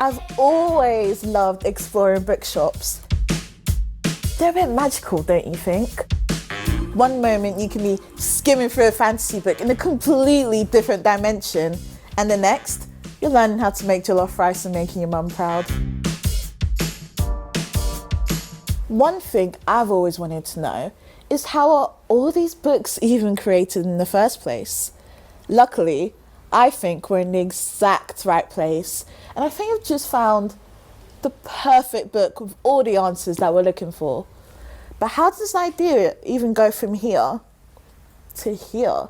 I've always loved exploring bookshops. They're a bit magical, don't you think? One moment you can be skimming through a fantasy book in a completely different dimension, and the next, you're learning how to make jollof rice and making your mum proud. One thing I've always wanted to know is how are all these books even created in the first place? Luckily, I think we're in the exact right place, and I think I've just found the perfect book with all the answers that we're looking for. But how does this idea even go from here to here?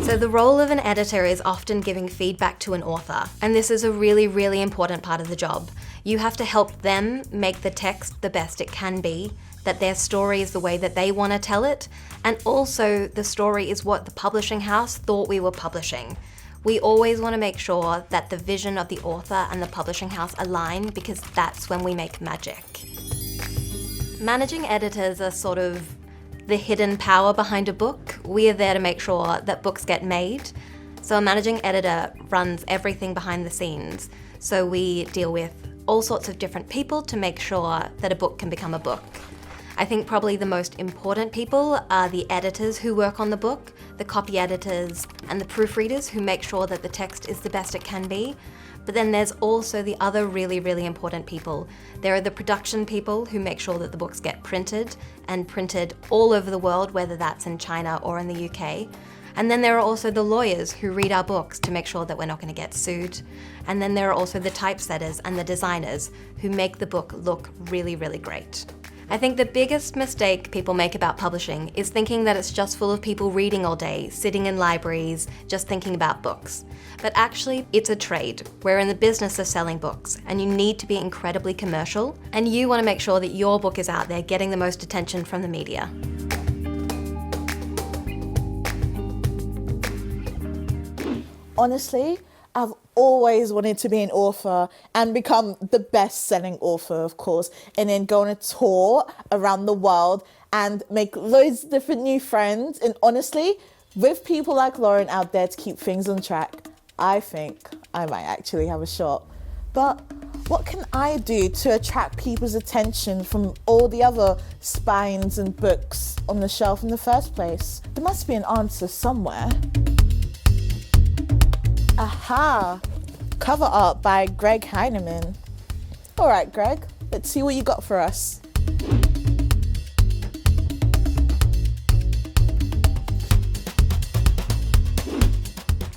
So the role of an editor is often giving feedback to an author, and this is a really, really important part of the job. You have to help them make the text the best it can be, that their story is the way that they want to tell it, and also the story is what the publishing house thought we were publishing. We always want to make sure that the vision of the author and the publishing house align, because that's when we make magic. Managing editors are sort of the hidden power behind a book. We are there to make sure that books get made. So a managing editor runs everything behind the scenes. So we deal with all sorts of different people to make sure that a book can become a book. I think probably the most important people are the editors who work on the book, the copy editors, and the proofreaders who make sure that the text is the best it can be. But then there's also the other really, really important people. There are the production people who make sure that the books get printed and printed all over the world, whether that's in China or in the UK. And then there are also the lawyers who read our books to make sure that we're not going to get sued. And then there are also the typesetters and the designers who make the book look really, really great. I think the biggest mistake people make about publishing is thinking that it's just full of people reading all day, sitting in libraries, just thinking about books. But actually, it's a trade. We're in the business of selling books, and you need to be incredibly commercial, and you want to make sure that your book is out there getting the most attention from the media. Honestly, I've always wanted to be an author and become the best-selling author, of course, and then go on a tour around the world and make loads of different new friends. And honestly, with people like Lauren out there to keep things on track, I think I might actually have a shot. But what can I do to attract people's attention from all the other spines and books on the shelf in the first place? There must be an answer somewhere. Aha! Cover art by Greg Heinemann. All right, Greg, let's see what you got for us.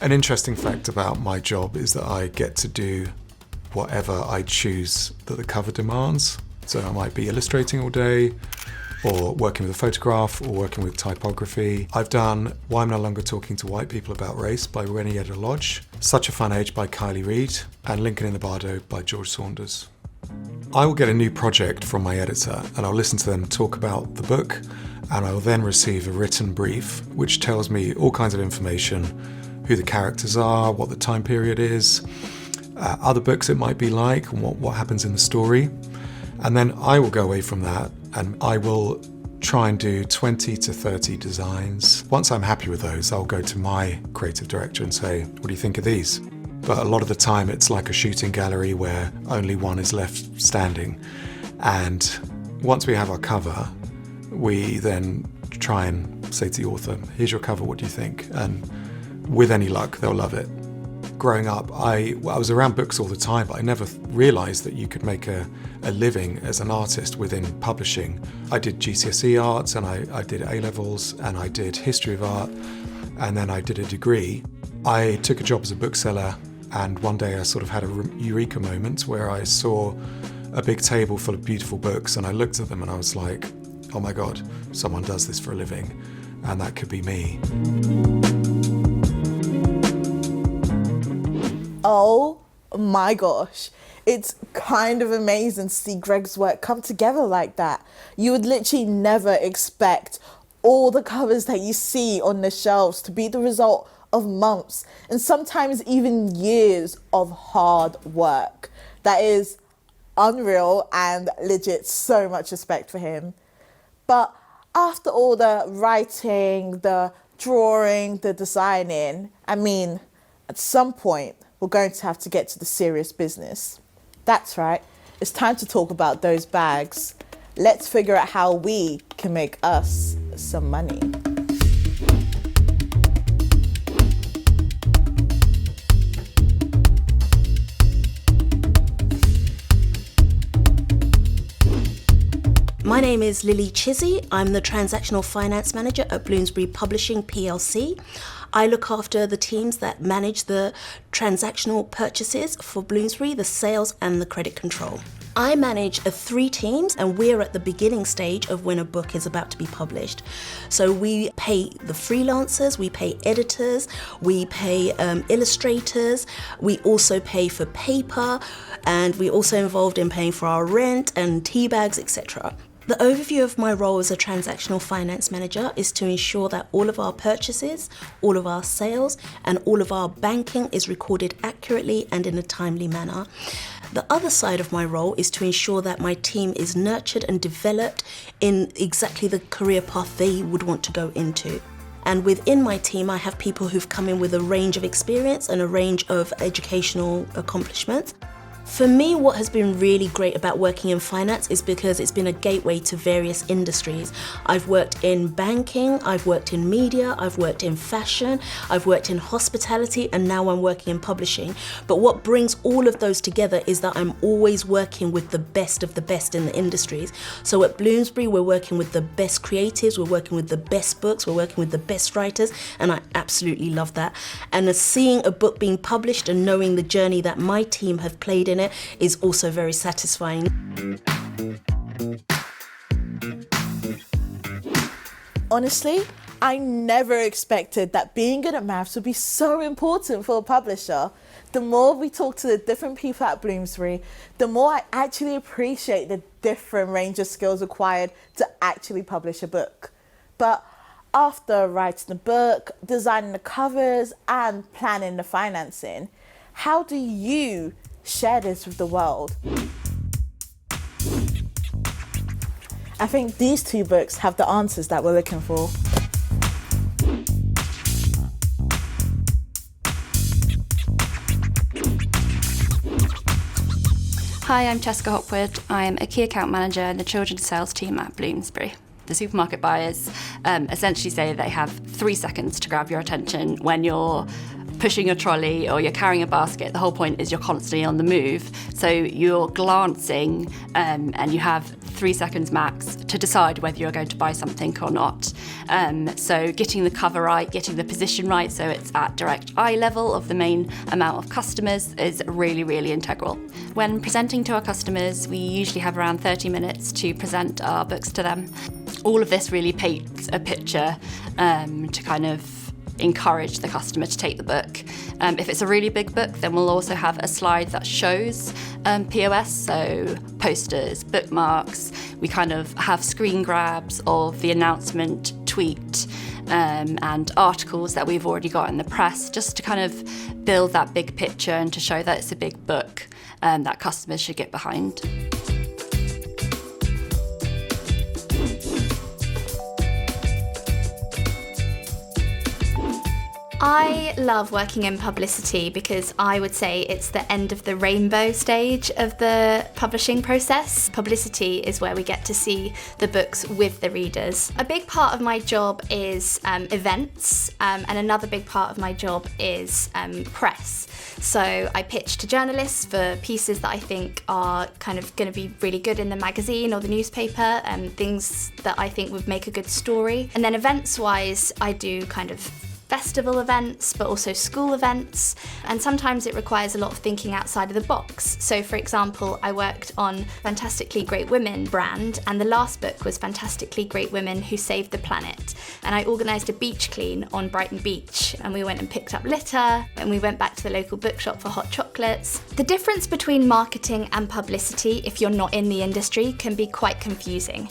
An interesting fact about my job is that I get to do whatever I choose that the cover demands. So I might be illustrating all day, or working with a photograph, or working with typography. I've done Why I'm No Longer Talking to White People About Race by Rennie Eder-Lodge, Such a Fun Age by Kylie Reid, and Lincoln in the Bardo by George Saunders. I will get a new project from my editor, and I'll listen to them talk about the book, and I will then receive a written brief which tells me all kinds of information, who the characters are, what the time period is, other books it might be like, and what happens in the story. And then I will go away from that and I will try and do 20 to 30 designs. Once I'm happy with those, I'll go to my creative director and say, what do you think of these? But a lot of the time it's like a shooting gallery where only one is left standing. And once we have our cover, we then try and say to the author, here's your cover, what do you think? And with any luck, they'll love it. Growing up, I was around books all the time, but I never realised that you could make a living as an artist within publishing. I did GCSE arts, and I did A-levels, and I did history of art, and then I did a degree. I took a job as a bookseller, and one day I sort of had a eureka moment where I saw a big table full of beautiful books, and I looked at them and I was like, oh my God, someone does this for a living, and that could be me. Oh my gosh, it's kind of amazing to see Greg's work come together like that. You would literally never expect all the covers that you see on the shelves to be the result of months and sometimes even years of hard work. That is unreal and legit, so much respect for him. But after all the writing, the drawing, the designing, I mean, at some point, we're going to have to get to the serious business. That's right. It's time to talk about those bags. Let's figure out how we can make us some money. My name is Lily Chizzy. I'm the Transactional Finance Manager at Bloomsbury Publishing PLC. I look after the teams that manage the transactional purchases for Bloomsbury, the sales and the credit control. I manage 3 teams, and we're at the beginning stage of when a book is about to be published. So we pay the freelancers, we pay editors, we pay illustrators, we also pay for paper, and we're also involved in paying for our rent and tea bags, etc. The overview of my role as a transactional finance manager is to ensure that all of our purchases, all of our sales, and all of our banking is recorded accurately and in a timely manner. The other side of my role is to ensure that my team is nurtured and developed in exactly the career path they would want to go into. And within my team, I have people who've come in with a range of experience and a range of educational accomplishments. For me, what has been really great about working in finance is because it's been a gateway to various industries. I've worked in banking, I've worked in media, I've worked in fashion, I've worked in hospitality, and now I'm working in publishing. But what brings all of those together is that I'm always working with the best of the best in the industries. So at Bloomsbury, we're working with the best creatives, we're working with the best books, we're working with the best writers, and I absolutely love that. And seeing a book being published and knowing the journey that my team have played in it is also very satisfying. Honestly, I never expected that being good at maths would be so important for a publisher. The more we talk to the different people at Bloomsbury, the more I actually appreciate the different range of skills required to actually publish a book. But after writing the book, designing the covers, and planning the financing, how do you share this with the world? I think these 2 books have the answers that we're looking for. Hi, I'm Jessica Hopwood. I'm a key account manager in the children's sales team at Bloomsbury. The supermarket buyers essentially say they have 3 seconds to grab your attention when you're pushing a trolley or you're carrying a basket. The whole point is you're constantly on the move. So you're glancing and you have 3 seconds max to decide whether you're going to buy something or not. So getting the cover right, getting the position right so it's at direct eye level of the main amount of customers is really, really integral. When presenting to our customers, we usually have around 30 minutes to present our books to them. All of this really paints a picture to kind of encourage the customer to take the book. If it's a really big book, then we'll also have a slide that shows POS, so posters, bookmarks. We kind of have screen grabs of the announcement, tweet, and articles that we've already got in the press, just to kind of build that big picture and to show that it's a big book that customers should get behind. I love working in publicity because I would say it's the end of the rainbow stage of the publishing process. Publicity is where we get to see the books with the readers. A big part of my job is events, and another big part of my job is press. So I pitch to journalists for pieces that I think are kind of going to be really good in the magazine or the newspaper, and things that I think would make a good story. And then events-wise, I do kind of festival events, but also school events, and sometimes it requires a lot of thinking outside of the box. So for example, I worked on Fantastically Great Women brand, and the last book was Fantastically Great Women Who Saved the Planet, and I organised a beach clean on Brighton Beach, and we went and picked up litter, and we went back to the local bookshop for hot chocolates. The difference between marketing and publicity, if you're not in the industry, can be quite confusing.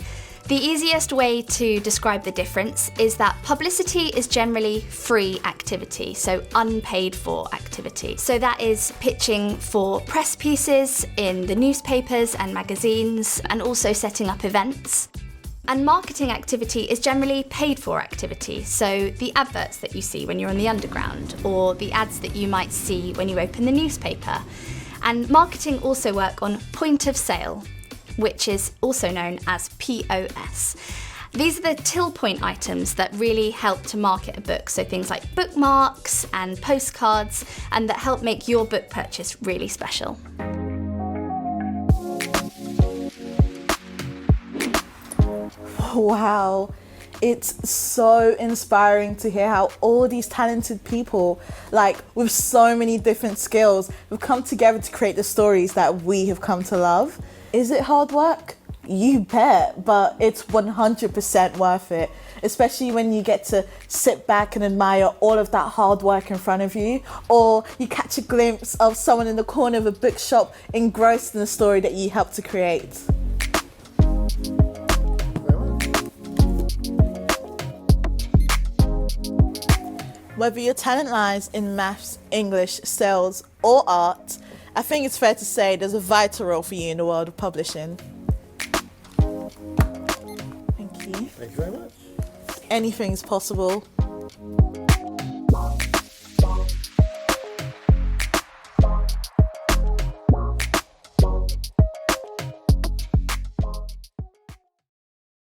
The easiest way to describe the difference is that publicity is generally free activity, so unpaid for activity. So that is pitching for press pieces in the newspapers and magazines, and also setting up events. And marketing activity is generally paid for activity, so the adverts that you see when you're on the underground, or the ads that you might see when you open the newspaper. And marketing also work on point of sale, which is also known as POS. These are the till point items that really help to market a book, so things like bookmarks and postcards, and that help make your book purchase really special. Wow, it's so inspiring to hear how all these talented people, like with so many different skills, have come together to create the stories that we have come to love. Is it hard work? You bet, but it's 100% worth it, especially when you get to sit back and admire all of that hard work in front of you, or you catch a glimpse of someone in the corner of a bookshop engrossed in the story that you helped to create. Whether your talent lies in maths, English, sales, or art, I think it's fair to say there's a vital role for you in the world of publishing. Thank you. Thank you very much. Anything is possible.